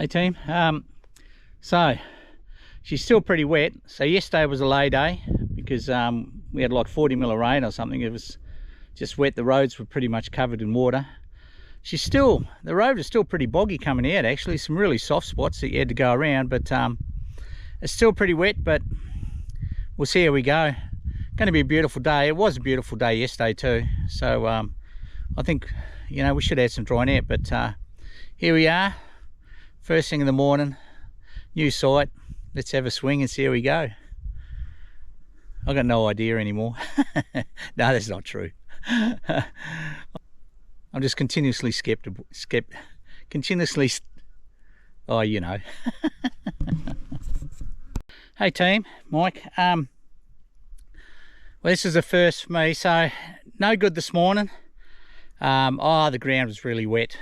Hey team, so she's still pretty wet. So yesterday was a lay day because we had like 40 mil of rain or something. It was just wet. The roads were pretty much covered in water. The road is still pretty boggy coming out actually. Some really soft spots that you had to go around, but it's still pretty wet, but we'll see how we go. Going to be a beautiful day. It was a beautiful day yesterday too. So I think, you know, we should have some drying out, but here we are. First thing in the morning, new site. Let's have a swing and see how we go. I've got no idea anymore. No, that's not true. I'm just continuously oh, you know. Hey team, Mike. Well, this is a first for me, so no good this morning. Oh, the ground was really wet.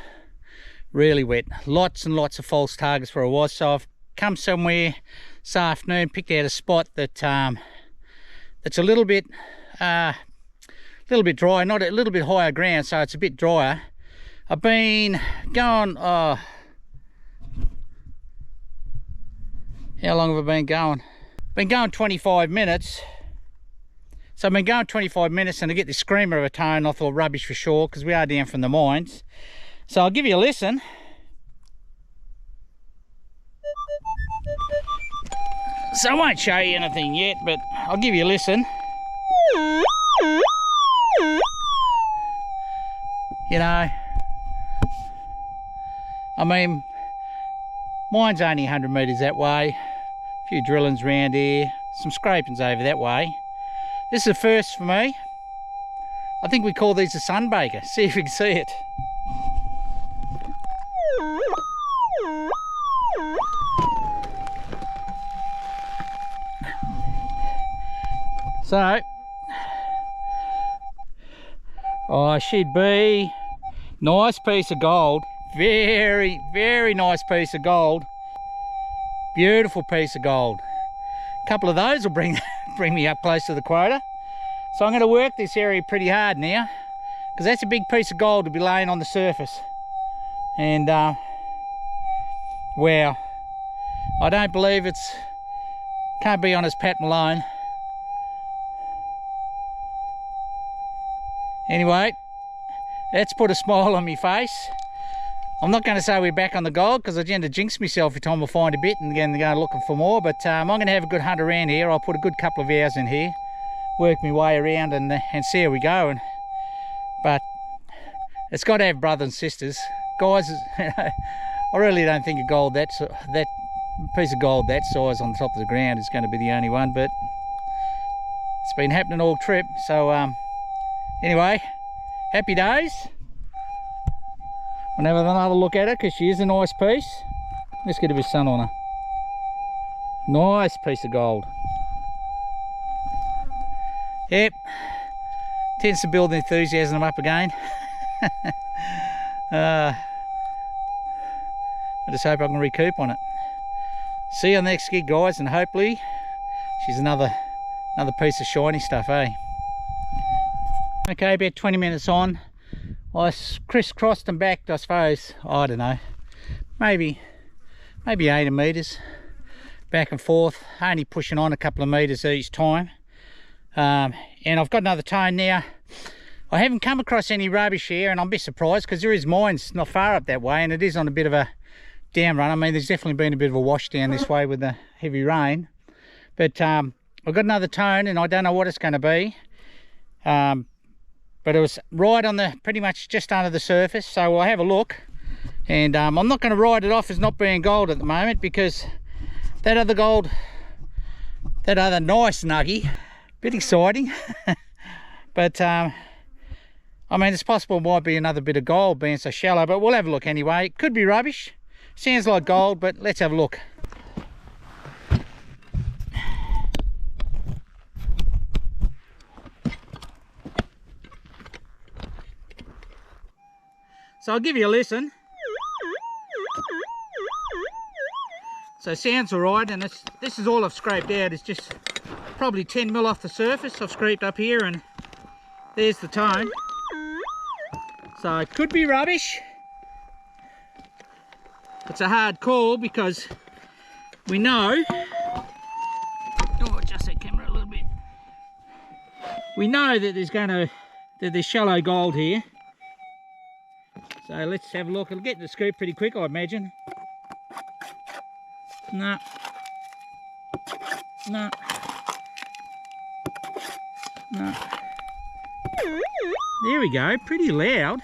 Really wet. Lots and lots of false targets where I was. So I've come somewhere this afternoon, picked out a spot that that's a little bit dry, not a little bit higher ground, so it's a bit drier. I've been going, how long have I been going? Been going 25 minutes. So I've been going 25 minutes and I get this screamer of a tone. I thought rubbish for sure, because we are down from the mines. So I'll give you a listen. So I won't show you anything yet, but I'll give you a listen. You know, I mean, mine's only 100 metres that way. A few drillings around here, some scrapings over that way. This is a first for me. I think we call these a Sunbaker. See if we can see it. So, oh, she'd be nice piece of gold. Very, very nice piece of gold. Beautiful piece of gold. A couple of those will bring me up close to the quota. So I'm going to work this area pretty hard now, because that's a big piece of gold to be laying on the surface. And wow, I don't believe can't be on as Pat Malone. Anyway, let's put a smile on my face. I'm not going to say we're back on the gold, because I tend to jinx myself every time I find a bit and again go looking for more, but I'm going to have a good hunt around here. I'll put a good couple of hours in here, work my way around and see how we go. But it's got to have brothers and sisters. Guys, I really don't think a gold that piece of gold that size on the top of the ground is going to be the only one, but it's been happening all trip. So anyway, happy days. We'll have another look at her, because she is a nice piece. Let's get a bit of sun on her. Nice piece of gold. Yep, tends to build enthusiasm up again. I just hope I can recoup on it. See you on the next gig, guys, and hopefully she's another piece of shiny stuff, eh? Okay, about 20 minutes on. I crisscrossed and backed, I suppose, I don't know, maybe 80 metres back and forth, only pushing on a couple of metres each time. And I've got another tone now. I haven't come across any rubbish here, and I'm a bit surprised, because there is mines not far up that way, and it is on a bit of a down run. I mean, there's definitely been a bit of a wash down this way with the heavy rain, but I've got another tone and I don't know what it's going to be. But it was right on pretty much just under the surface, so I'll have a look. And I'm not going to write it off as not being gold at the moment, because that other gold, that other nice nuggy, bit exciting. But I mean, it's possible it might be another bit of gold being so shallow, but we'll have a look anyway. It could be rubbish, sounds like gold, but let's have a look. So I'll give you a listen. So sounds all right, and this is all I've scraped out. It's just probably 10 mil off the surface. I've scraped up here, and there's the tone. So it could be rubbish. it's a hard call because we know, oh, adjust that camera a little bit. We know that there's shallow gold here. So let's have a look. It'll get in the scoop pretty quick, I imagine. No. No. No. There we go, pretty loud.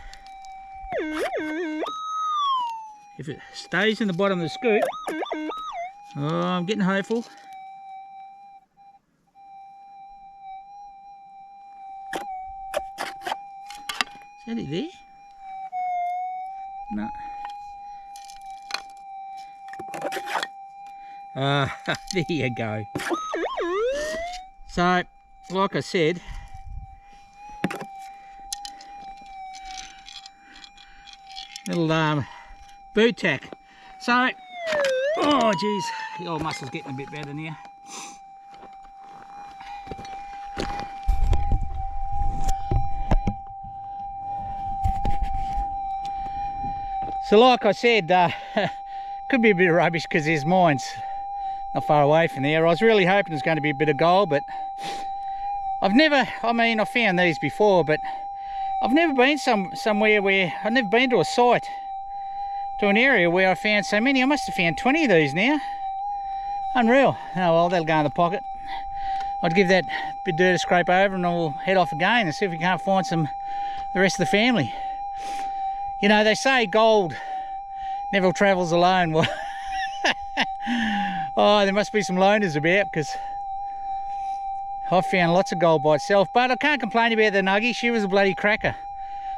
If it stays in the bottom of the scoop. Oh, I'm getting hopeful. Is that it there? No. Ah, there you go. So, like I said, little boot tack. So, oh geez, the old muscle's getting a bit better now. So like I said, could be a bit of rubbish because there's mines not far away from there. I was really hoping there's going to be a bit of gold, but I've found these before, but I've never been somewhere where, I've never been to a site, to an area where I found so many. I must have found 20 of these now. Unreal. Oh well, that'll go in the pocket. I'd give that bit of dirt a scrape over and I'll head off again and see if we can't find the rest of the family. You know, they say gold never travels alone. Well, oh, there must be some loners about, because I've found lots of gold by itself. But I can't complain about the nuggie. She was a bloody cracker.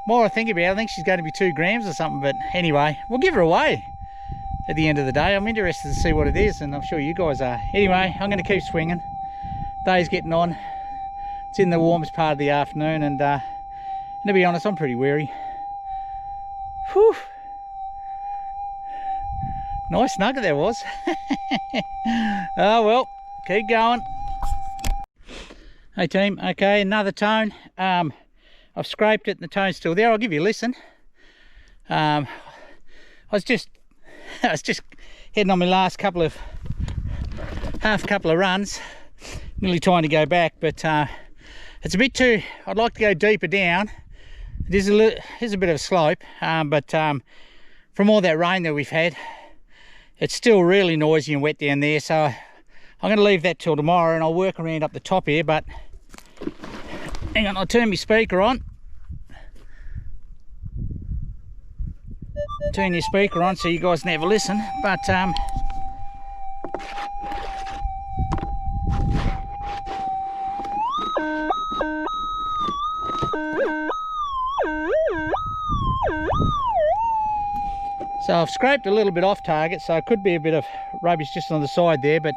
More I think about it, I think she's going to be 2 grams or something. But anyway, we'll give her away at the end of the day. I'm interested to see what it is, and I'm sure you guys are. Anyway, I'm going to keep swinging. Day's getting on. It's in the warmest part of the afternoon, and to be honest, I'm pretty weary. Whew. Nice nugget there was. Oh well, keep going. Hey team, okay, another tone. I've scraped it and the tone's still there. I'll give you a listen. I was just heading on my last couple of runs, nearly trying to go back, but it's a bit too, I'd like to go deeper down. It is a bit of a slope, but from all that rain that we've had, it's still really noisy and wet down there, so I'm going to leave that till tomorrow and I'll work around up the top here. But hang on, I'll turn my speaker on. Turn your speaker on so you guys can have a listen. But so I've scraped a little bit off target, so it could be a bit of rubbish just on the side there, but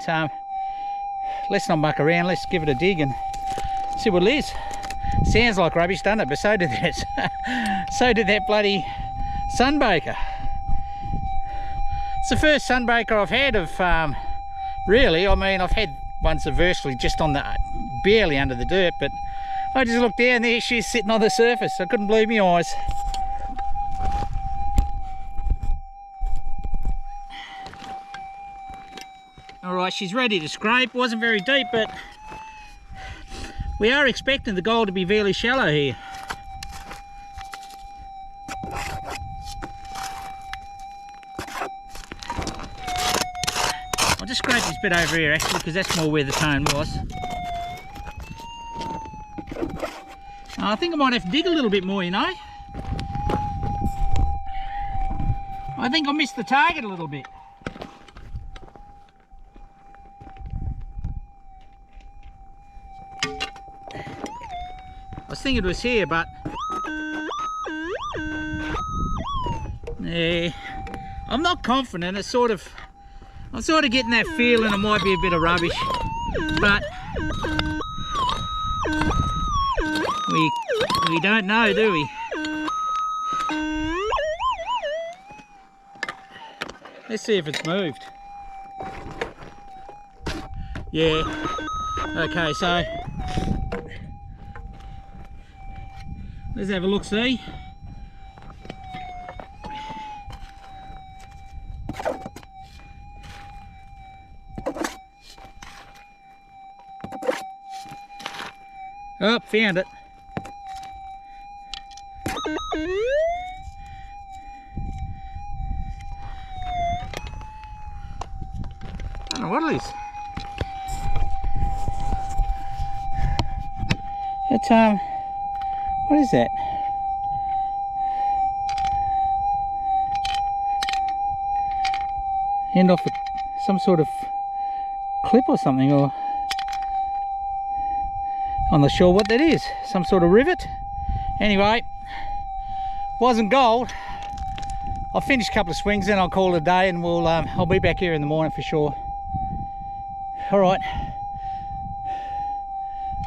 let's not muck around. Let's give it a dig and see what it is. Sounds like rubbish, doesn't it? But so did that. So did that bloody Sunbaker. It's the first Sunbaker I've had of really. I mean, I've had ones that virtually just on the barely under the dirt, but I just looked down there. She's sitting on the surface. I couldn't believe my eyes. Alright, she's ready to scrape. Wasn't very deep, but we are expecting the gold to be fairly shallow here. I'll just scrape this bit over here actually, because that's more where the tone was. I think I might have to dig a little bit more, you know. I think I missed the target a little bit. I was thinking it was here, but yeah, I'm not confident. It's I'm sort of getting that feeling it might be a bit of rubbish, but we don't know, do we? Let's see if it's moved. Yeah. Okay, so let's have a look, see. Oh, found it. I don't know what it is. It's what is that? End off some sort of clip or something, or I'm not sure what that is. Some sort of rivet. Anyway, wasn't gold. I'll finish a couple of swings, then I'll call it a day, and we'll I'll be back here in the morning for sure. All right,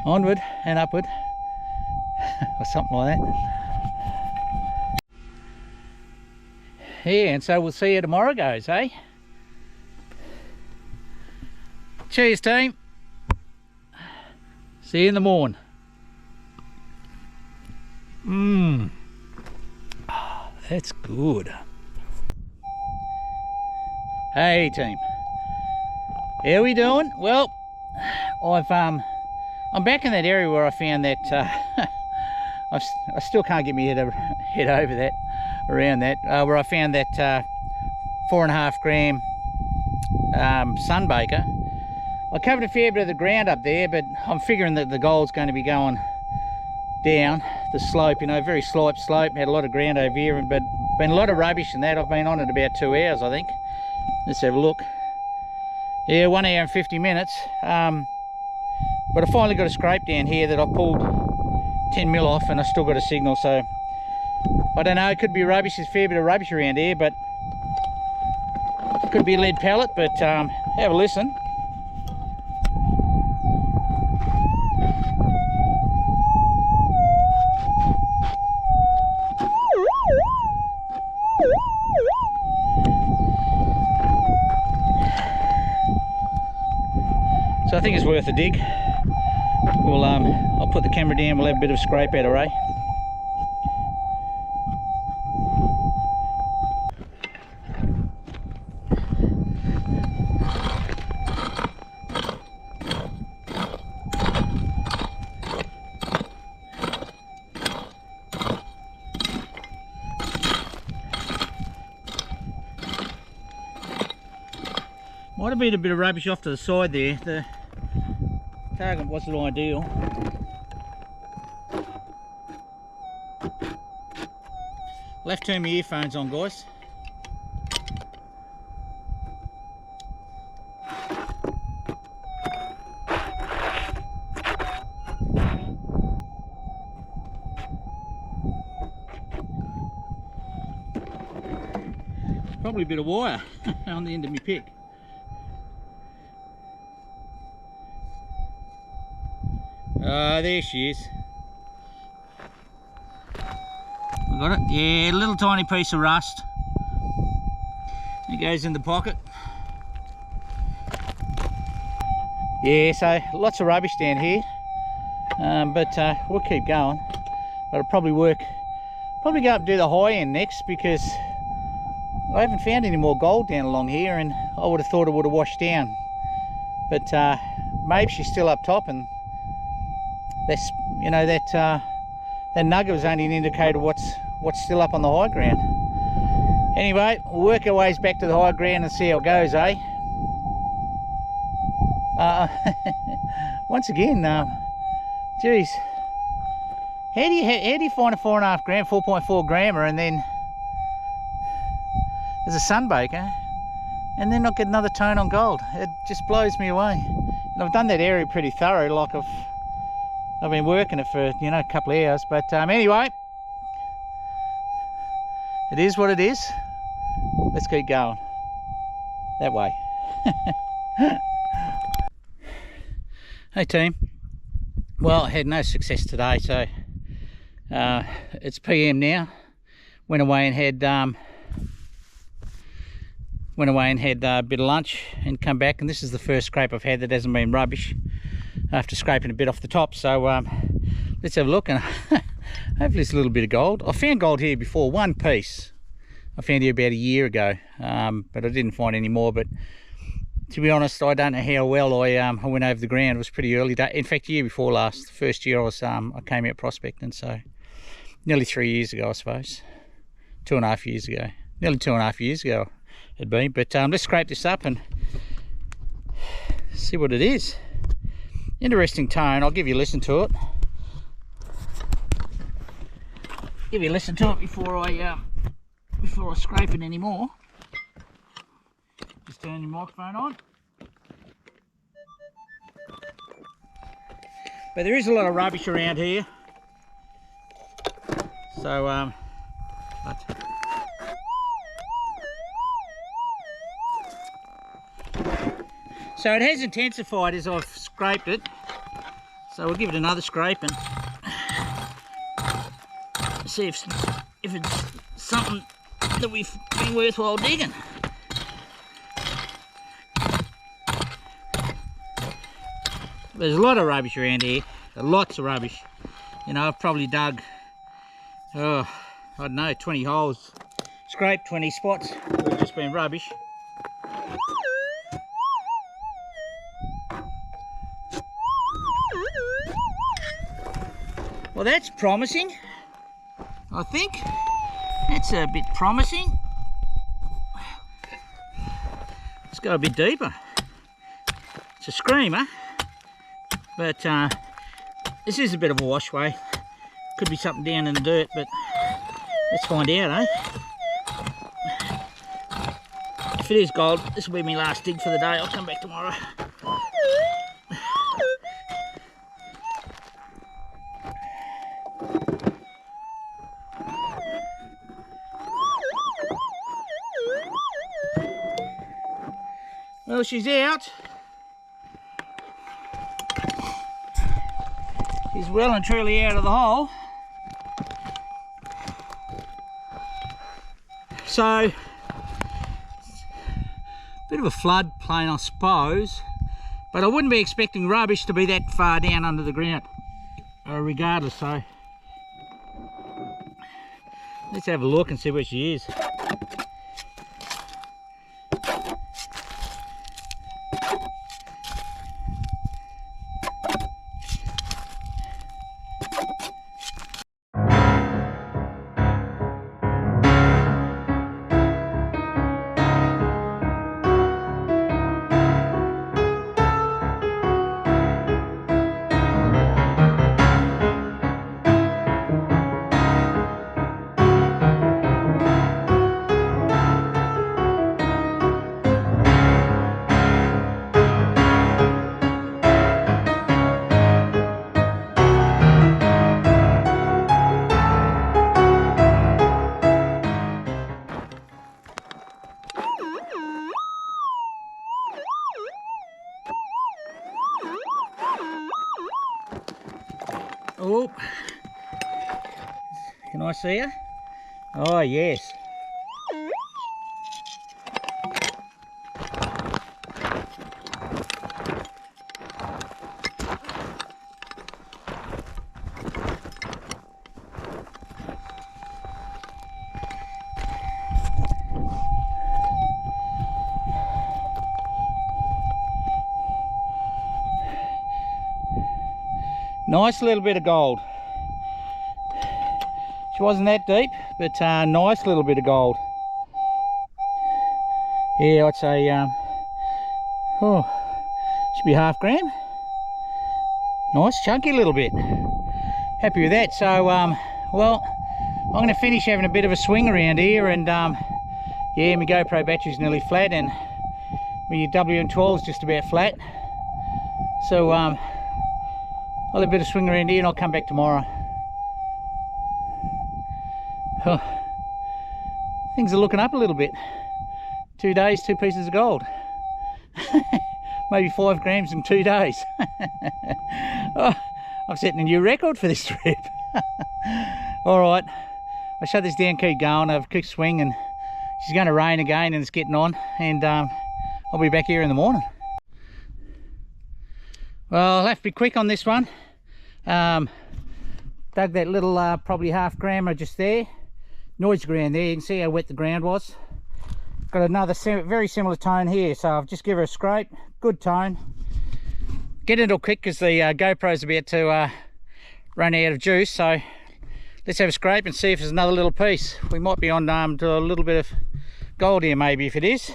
onward and upward, or something like that. Yeah, and so we'll see you tomorrow, guys, eh? Cheers, team. See you in the morning. Oh, that's good. Hey, team. How we doing? Well, I'm back in that area where I found that I still can't get my head over that, around that, where I found that 4.5 gram Sunbaker. I covered a fair bit of the ground up there, but I'm figuring that the gold's going to be going down the slope, you know, very slight slope. Had a lot of ground over here, but been a lot of rubbish and that. I've been on it about 2 hours, I think. Let's have a look. Yeah, 1 hour and 50 minutes. But I finally got a scrape down here that I pulled 10 mil off, and I still got a signal, so I don't know, it could be rubbish. There's a fair bit of rubbish around here, but it could be a lead pellet, but have a listen. So I think it's worth a dig. We'll I'll put the camera down, we'll have a bit of scrape out of Ray. Might have been a bit of rubbish off to the side there. The target wasn't ideal. I'll have to turn my earphones on, guys. Probably a bit of wire on the end of my pick. There she is. I got it. Yeah, a little tiny piece of rust. It goes in the pocket. Yeah, so lots of rubbish down here, but we'll keep going. But I'll probably go up and do the high end next, because I haven't found any more gold down along here, and I would have thought it would have washed down. But maybe she's still up top, and that's, you know, that nugget was only an indicator of what's still up on the high ground. Anyway, we'll work our ways back to the high ground and see how it goes, eh? Once again, geez, how do you find a 4.5 gram, 4.4 grammer, and then there's a Sunbaker, and then not get another tone on gold? It just blows me away. And I've done that area pretty thorough, like I've been working it for, you know, a couple of hours, but anyway, it is what it is. Let's keep going that way. Hey team, well, I had no success today, so it's PM now. Went away and had a bit of lunch and come back, and this is the first scrape I've had that hasn't been rubbish, after scraping a bit off the top. So let's have a look, and hopefully it's a little bit of gold. I found gold here before, one piece I found here about a year ago, but I didn't find any more. But to be honest, I don't know how well I went over the ground. It was pretty early day. In fact, the year before last, the first year I came out prospecting, so nearly 3 years ago, I suppose. 2.5 years ago. Nearly 2.5 years ago it'd been. But let's scrape this up and see what it is. Interesting tone. I'll give you a listen to it. Give you a listen to it before I scrape it anymore. Just turn your microphone on. But there is a lot of rubbish around here. So so it has intensified as I've scraped it. So we'll give it another scrape and see if it's something that we've been worthwhile digging. There's a lot of rubbish around here, lots of rubbish. You know, I've probably dug, I don't know, 20 holes, scraped 20 spots that have just been rubbish. Well, that's promising, I think. That's a bit promising. Let's go a bit deeper. It's a screamer. But this is a bit of a washway. Could be something down in the dirt, but let's find out, eh? If it is gold, this will be my last dig for the day. I'll come back tomorrow. Well, she's out. She's well and truly out of the hole. So, bit of a flood plain, I suppose, but I wouldn't be expecting rubbish to be that far down under the ground, regardless. So, let's have a look and see where she is. Oh, can I see her? Oh, yes. Nice little bit of gold. She wasn't that deep, but nice little bit of gold. Yeah, I'd say, oh, should be 1/2 gram. Nice chunky little bit. Happy with that. So, well, I'm going to finish having a bit of a swing around here, and yeah, my GoPro battery's nearly flat, and my WM12's just about flat. So, I'll have a bit of swing around here and I'll come back tomorrow. Oh, things are looking up a little bit. 2 days, 2 pieces of gold. Maybe 5 grams in 2 days. Oh, I'm setting a new record for this trip. Alright, I'll shut this down, keep going, have a quick swing, and she's going to rain again and it's getting on, and I'll be back here in the morning. Well, I'll have to be quick on this one. Dug that little probably 1/2 grammer just there. Noise ground there, you can see how wet the ground was. got another very similar tone here, so I'll just give her a scrape. Good tone. Get into it quick because the GoPro's about to run out of juice, so let's have a scrape and see if there's another little piece. We might be on to a little bit of gold here, maybe, if it is.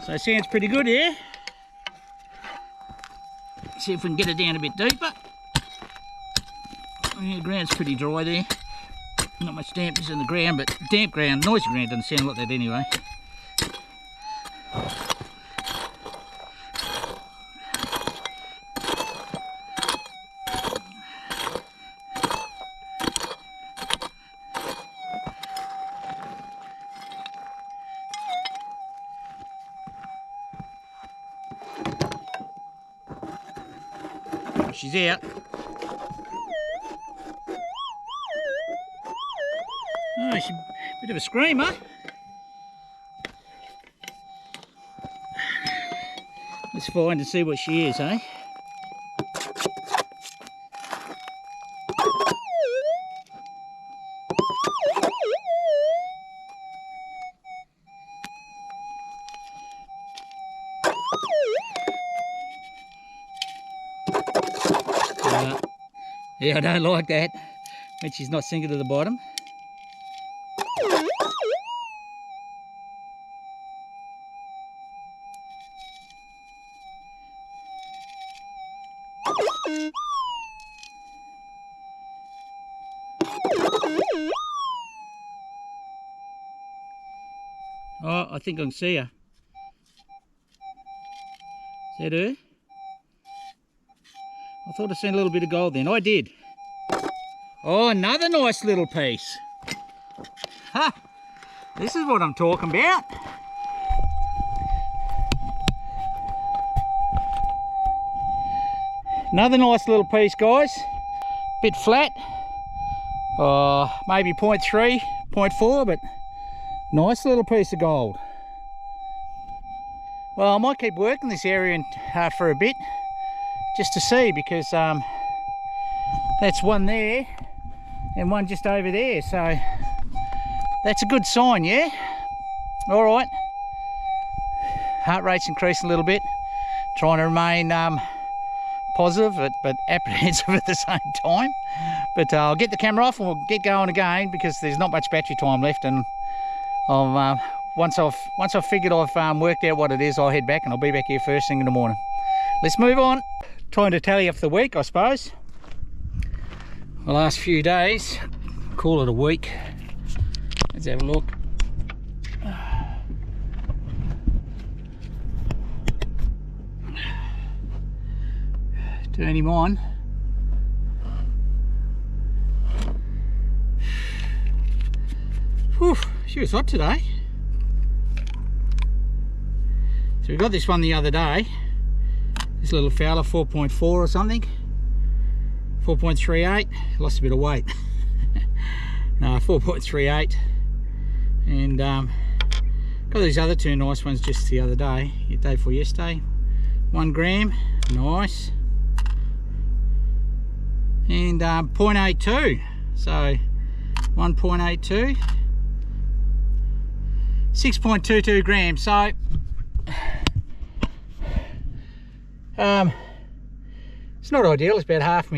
So it sounds pretty good here. See if we can get it down a bit deeper. Yeah, the ground's pretty dry there. Not much dampness in the ground, but damp ground, noisy ground doesn't sound like that anyway. She's out. Oh, she's a bit of a screamer. Let's find and see what she is, eh? Yeah, I don't like that when she's not sinking to the bottom. Oh, I think I can see her. Is that her? I thought I seen a little bit of gold then. I did. Oh, another nice little piece. Ha! This is what I'm talking about. Another nice little piece, guys. Bit flat. Maybe 0.3, 0.4, but nice little piece of gold. Well, I might keep working this area for a bit, just to see, because that's one there and one just over there, so that's a good sign, yeah? All right. Heart rate's increasing a little bit, trying to remain positive but apprehensive at the same time. But I'll get the camera off and we'll get going again, because there's not much battery time left, and I'll, once I've figured I've worked out what it is, I'll head back and I'll be back here first thing in the morning. Let's move on. Trying to tally off the week, I suppose. The last few days, call it a week. Let's have a look. Turn him on. Whew, she was hot today. So we got this one the other day. This little fowler, 4.4 or something. 4.38. Lost a bit of weight. No, 4.38. And got these other two nice ones just the other day. Day before yesterday. 1 gram. Nice. And 0.82. So 1.82. 6.22 grams. So it's not ideal. It's about half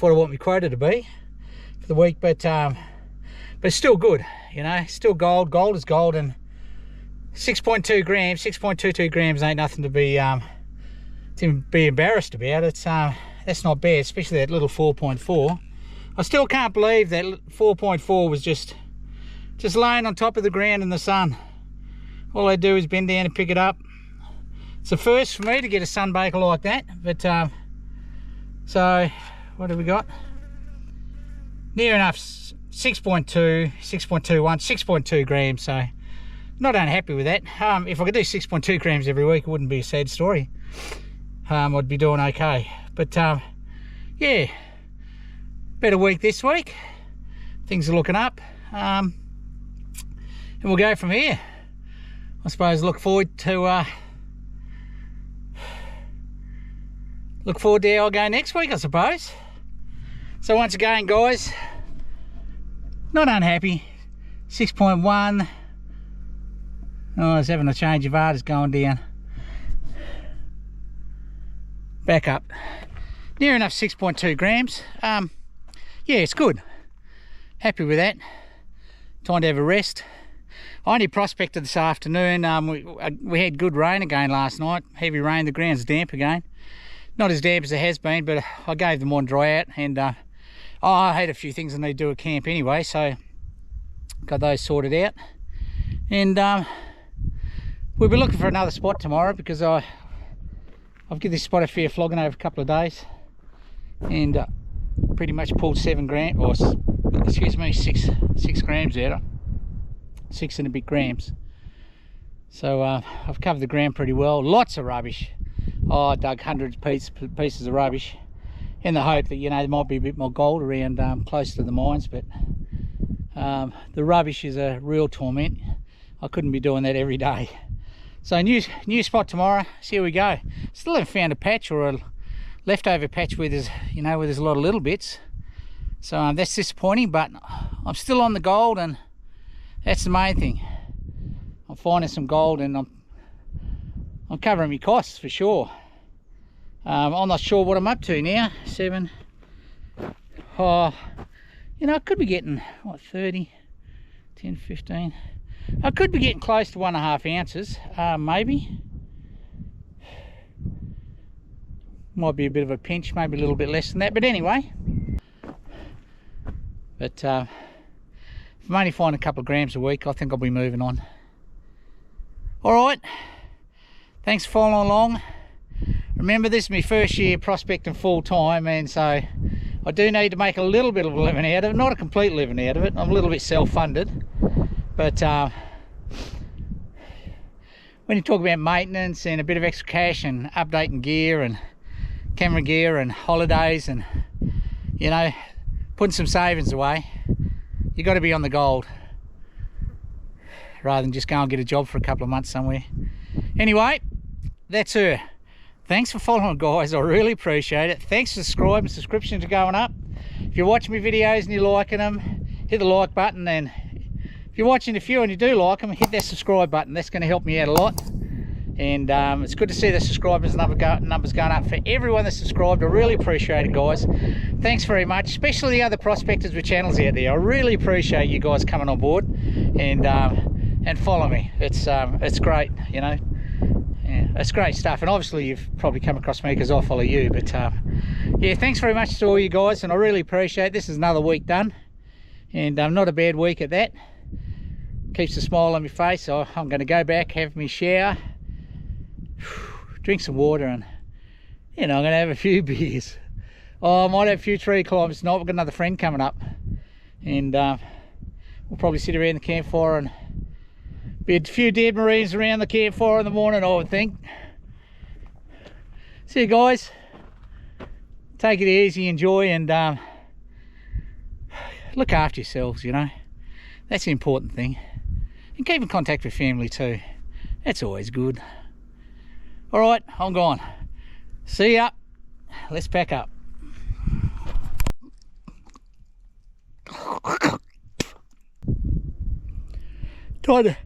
what I want my quota to be for the week, but it's still good, you know. Still gold. Gold is gold, and 6.2 grams, 6.22 grams ain't nothing to be embarrassed about. It's that's not bad, especially that little 4.4. I still can't believe that 4.4 was just laying on top of the ground in the sun. All I do is bend down and pick it up. It's the first for me to get a sunbaker like that, but so what have we got? Near enough 6.2, 6.21, 6.2 grams, so not unhappy with that. If I could do 6.2 grams every week, it wouldn't be a sad story. I'd be doing okay, but yeah, better week this week. Things are looking up, and we'll go from here. I suppose look forward to how I go next week, I suppose. So once again, guys, not unhappy. 6.1. Oh, I was having a change of heart. It's going down. Back up. Near enough 6.2 grams. Yeah, it's good. Happy with that. Time to have a rest. I only prospected this afternoon. We had good rain again last night. Heavy rain. The ground's damp again. Not as damp as it has been, but I gave them one dry out, and I had a few things I need to do at camp anyway, so got those sorted out. And we'll be looking for another spot tomorrow, because I've given this spot a fair flogging over a couple of days, and pretty much pulled 7 grams, or excuse me, 6 grams out of 6 and a bit grams. So I've covered the ground pretty well. Lots of rubbish. I dug hundreds of pieces of rubbish in the hope that, you know, there might be a bit more gold around close to the mines, but the rubbish is a real torment. I couldn't be doing that every day. So new spot tomorrow. See how we go. Still haven't found a patch or a leftover patch where there's, you know, where there's a lot of little bits. So that's disappointing, but I'm still on the gold, and that's the main thing. I'm finding some gold, and I'm covering my costs for sure. I'm not sure what I'm up to now. 7. Oh, you know, I could be getting, what, 30, 10, 15. I could be getting close to 1.5 ounces, maybe. Might be a bit of a pinch, maybe a little bit less than that, but anyway. But if I'm only finding a couple of grams a week, I think I'll be moving on. All right, thanks for following along. Remember, this is my first year prospecting full time, and so I do need to make a little bit of a living out of it. Not a complete living out of it. I'm a little bit self-funded, but when you talk about maintenance and a bit of extra cash and updating gear and camera gear and holidays and, you know, putting some savings away, you got to be on the gold rather than just go and get a job for a couple of months somewhere. Anyway, that's her. Thanks for following, guys. I really appreciate it. Thanks for subscribing. Subscriptions are going up. If you're watching my videos and you're liking them, hit the like button, and if you're watching a few and you do like them, hit that subscribe button. That's going to help me out a lot. And it's good to see the subscribers numbers going up for everyone that's subscribed. I really appreciate it, guys. Thanks very much, especially the other prospectors with channels out there. I really appreciate you guys coming on board and follow me. It's great, you know. Yeah, it's great stuff, and obviously you've probably come across me because I follow you, but yeah, thanks very much to all you guys, and I really appreciate it. This is another week done, and not a bad week at that. Keeps a smile on my face. So I'm going to go back, have my shower, drink some water, and, you know, I'm going to have a few beers. Oh, I might have a few tree climbs tonight. We've got another friend coming up, and we'll probably sit around the campfire and be a few dead marines around the campfire in the morning, I would think. See you guys. Take it easy, enjoy, and look after yourselves, you know. That's the important thing. And keep in contact with family too. That's always good. All right, I'm gone. See ya. Let's pack up. Time to...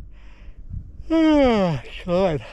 Oh, God.